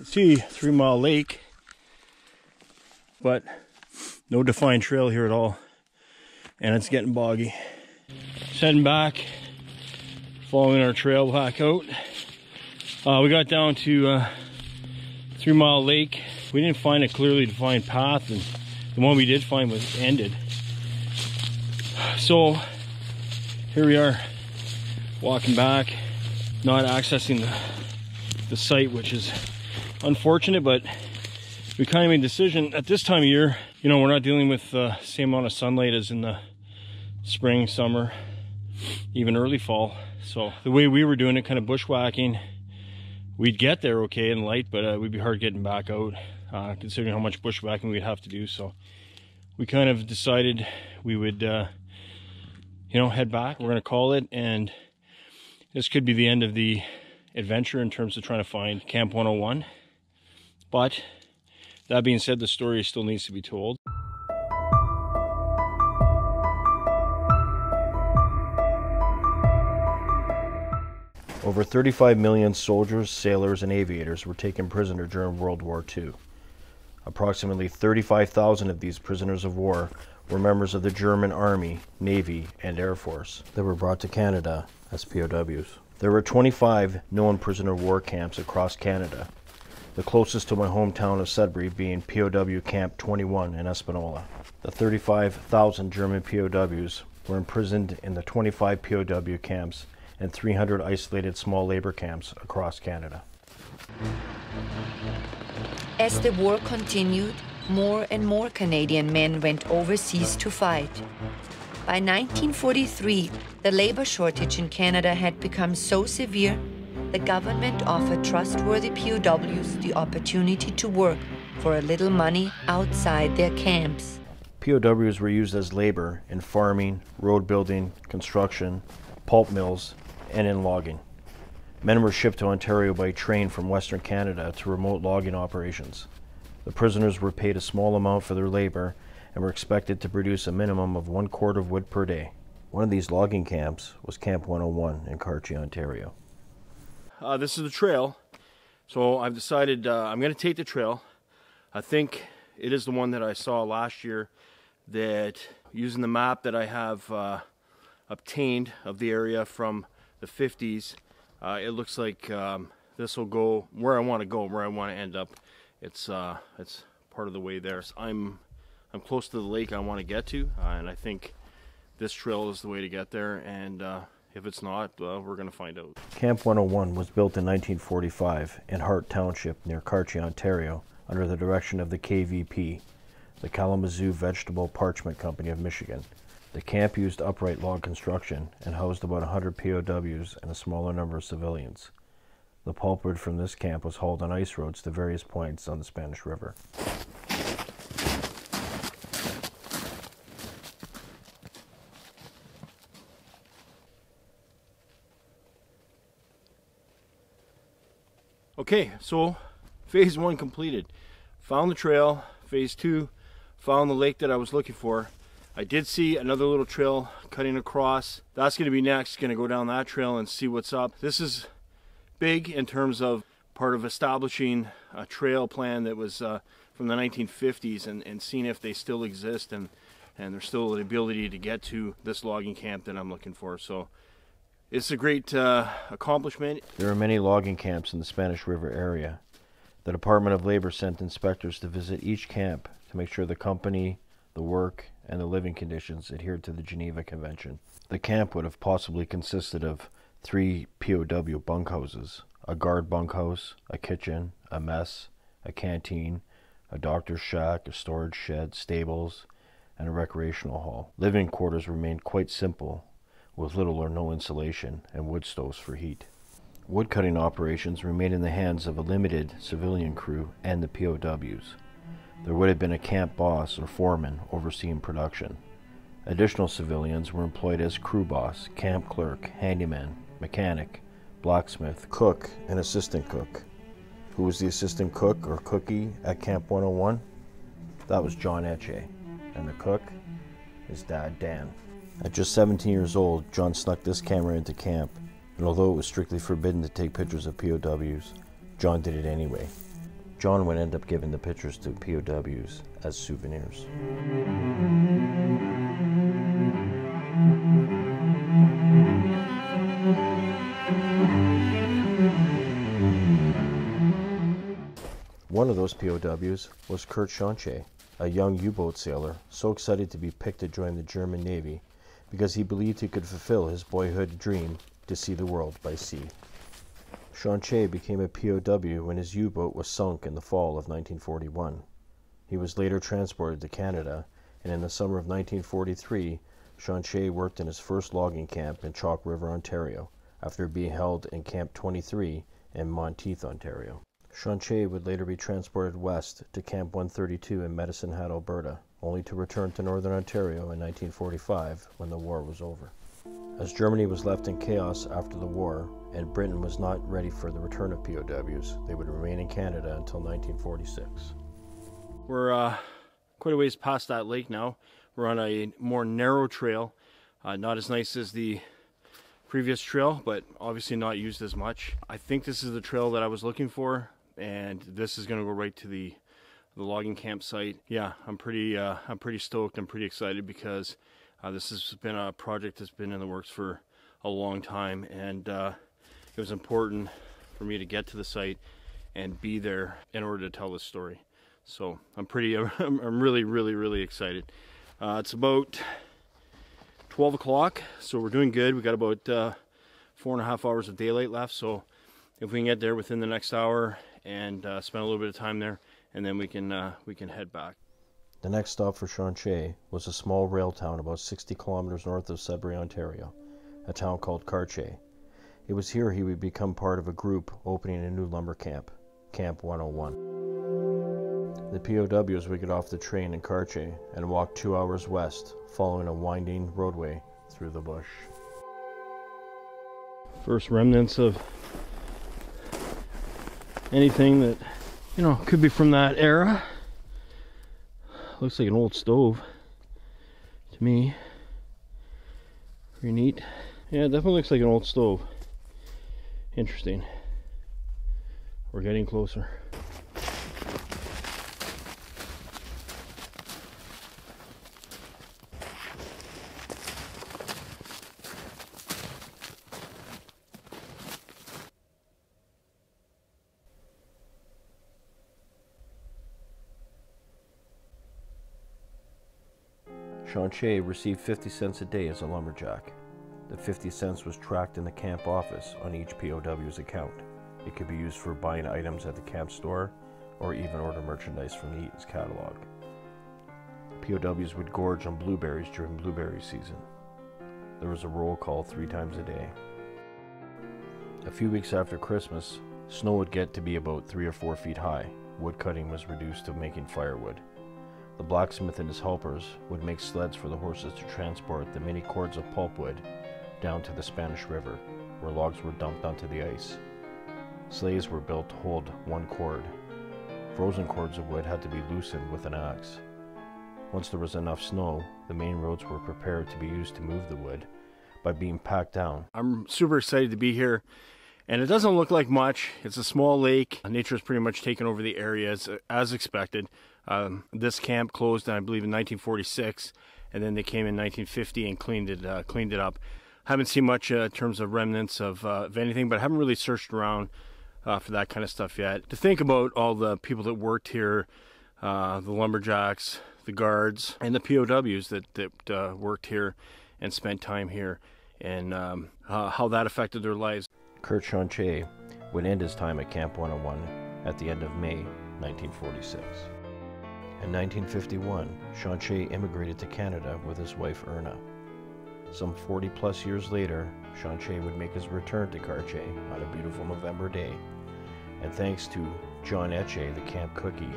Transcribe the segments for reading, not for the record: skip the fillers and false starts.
see 3 Mile Lake, but no defined trail here at all, and it's getting boggy. Just heading back, following our trail back out. We got down to 3 Mile Lake. We didn't find a clearly defined path, and the one we did find was ended. So here we are, walking back, not accessing the site, which is unfortunate, but we kind of made a decision at this time of year. You know, we're not dealing with the same amount of sunlight as in the spring, summer, even early fall. So the way we were doing it, kind of bushwhacking, we'd get there okay in light, but it would be hard getting back out, considering how much bushwhacking we'd have to do. So we kind of decided we would, you know, head back. We're going to call it, and this could be the end of the adventure in terms of trying to find Camp 101. But that being said, the story still needs to be told. Over 35 million soldiers, sailors, and aviators were taken prisoner during World War II. Approximately 35,000 of these prisoners of war were members of the German Army, Navy, and Air Force that were brought to Canada as POWs. There were 25 known prisoner of war camps across Canada, the closest to my hometown of Sudbury being POW Camp 21 in Espanola. The 35,000 German POWs were imprisoned in the 25 POW camps and 300 isolated small labor camps across Canada. As the war continued, more and more Canadian men went overseas to fight. By 1943, the labor shortage in Canada had become so severe, the government offered trustworthy POWs the opportunity to work for a little money outside their camps. POWs were used as labor in farming, road building, construction, pulp mills, and in logging. Men were shipped to Ontario by train from Western Canada to remote logging operations. The prisoners were paid a small amount for their labor and were expected to produce a minimum of 1 quart of wood per day. One of these logging camps was Camp 101 in Cartier, Ontario. This is the trail, so I've decided I'm going to take the trail. I think it is the one that I saw last year, that using the map that I have obtained of the area from the 50s, it looks like this will go where I want to go, where I want to end up. It's part of the way there. So I'm close to the lake I want to get to, and I think this trail is the way to get there, and if it's not, we're going to find out. Camp 101 was built in 1945 in Hart Township near Cartier, Ontario, under the direction of the KVP, the Kalamazoo Vegetable Parchment Company of Michigan. The camp used upright log construction and housed about 100 POWs and a smaller number of civilians. The pulpwood from this camp was hauled on ice roads to various points on the Spanish River. Okay, so phase 1 completed. Found the trail. Phase 2, found the lake that I was looking for. I did see another little trail cutting across. That's going to be next. Going to go down that trail and see what's up. This is big in terms of part of establishing a trail plan that was from the 1950s and seeing if they still exist and there's still the ability to get to this logging camp that I'm looking for. So it's a great accomplishment. There are many logging camps in the Spanish River area. The Department of Labor sent inspectors to visit each camp to make sure the company, the work, and the living conditions adhered to the Geneva Convention. The camp would have possibly consisted of 3 POW bunkhouses, a guard bunkhouse, a kitchen, a mess, a canteen, a doctor's shack, a storage shed, stables, and a recreational hall. Living quarters remained quite simple, with little or no insulation and wood stoves for heat. Woodcutting operations remained in the hands of a limited civilian crew and the POWs. There would have been a camp boss or foreman overseeing production. Additional civilians were employed as crew boss, camp clerk, handyman, mechanic, blacksmith, cook, and assistant cook. Who was the assistant cook or cookie at Camp 101? That was John Etche, and the cook, his dad Dan. At just 17 years old, John snuck this camera into camp, and although it was strictly forbidden to take pictures of POWs, John did it anyway. John would end up giving the pictures to POWs as souvenirs. One of those POWs was Kurt Schonche, a young U-boat sailor so excited to be picked to join the German Navy because he believed he could fulfill his boyhood dream to see the world by sea. Schonche became a POW when his U-boat was sunk in the fall of 1941. He was later transported to Canada, and in the summer of 1943, Schonche worked in his first logging camp in Chalk River, Ontario, after being held in Camp 23 in Monteith, Ontario. Schonche would later be transported west to Camp 132 in Medicine Hat, Alberta, only to return to Northern Ontario in 1945 when the war was over. As Germany was left in chaos after the war, and Britain was not ready for the return of POWs, they would remain in Canada until 1946. We're quite a ways past that lake now. We're on a more narrow trail, not as nice as the previous trail, but obviously not used as much. I think this is the trail that I was looking for, and this is going to go right to the logging campsite. Yeah, I'm pretty stoked. I'm pretty excited because this has been a project that's been in the works for a long time, and it was important for me to get to the site and be there in order to tell this story. So I'm really excited. It's about 12 o'clock, so we're doing good. We got about 4.5 hours of daylight left, so if we can get there within the next hour and spend a little bit of time there, and then we can head back. The next stop for Schonche was a small rail town about 60 kilometers north of Sudbury, Ontario, a town called Cartier. It was here he would become part of a group opening a new lumber camp, Camp 101. The POWs would get off the train in Cartier and walk 2 hours west, following a winding roadway through the bush. First remnants of anything that, could be from that era. Looks like an old stove to me. Pretty neat. Yeah, it definitely looks like an old stove. Interesting. We're getting closer. Schonche received 50 cents a day as a lumberjack. The 50 cents was tracked in the camp office on each POW's account. It could be used for buying items at the camp store or even order merchandise from the Eaton's catalog. POWs would gorge on blueberries during blueberry season. There was a roll call 3 times a day. A few weeks after Christmas, snow would get to be about 3 or 4 feet high. Wood cutting was reduced to making firewood. The blacksmith and his helpers would make sleds for the horses to transport the many cords of pulpwood down to the Spanish River, where logs were dumped onto the ice. Sleighs were built to hold 1 cord. Frozen cords of wood had to be loosened with an axe. Once there was enough snow, the main roads were prepared to be used to move the wood by being packed down. I'm super excited to be here, and it doesn't look like much. It's a small lake. Nature has pretty much taken over the area as expected. This camp closed, I believe, in 1946, and then they came in 1950 and cleaned it up. Haven't seen much in terms of remnants of anything, but I haven't really searched around for that kind of stuff yet. To think about all the people that worked here, the lumberjacks, the guards, and the POWs that worked here and spent time here, and how that affected their lives. Kurt Schonche would end his time at Camp 101 at the end of May 1946. In 1951, Schonche immigrated to Canada with his wife Erna. Some 40-plus years later, Schonche would make his return to Cartier on a beautiful November day, and thanks to John Etche, the camp cookie,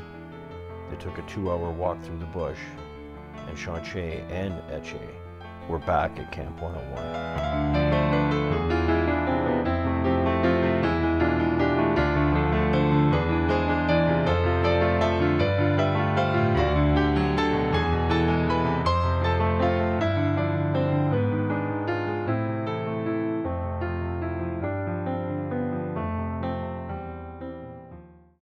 they took a 2-hour walk through the bush, and Schonche and Etche were back at Camp 101.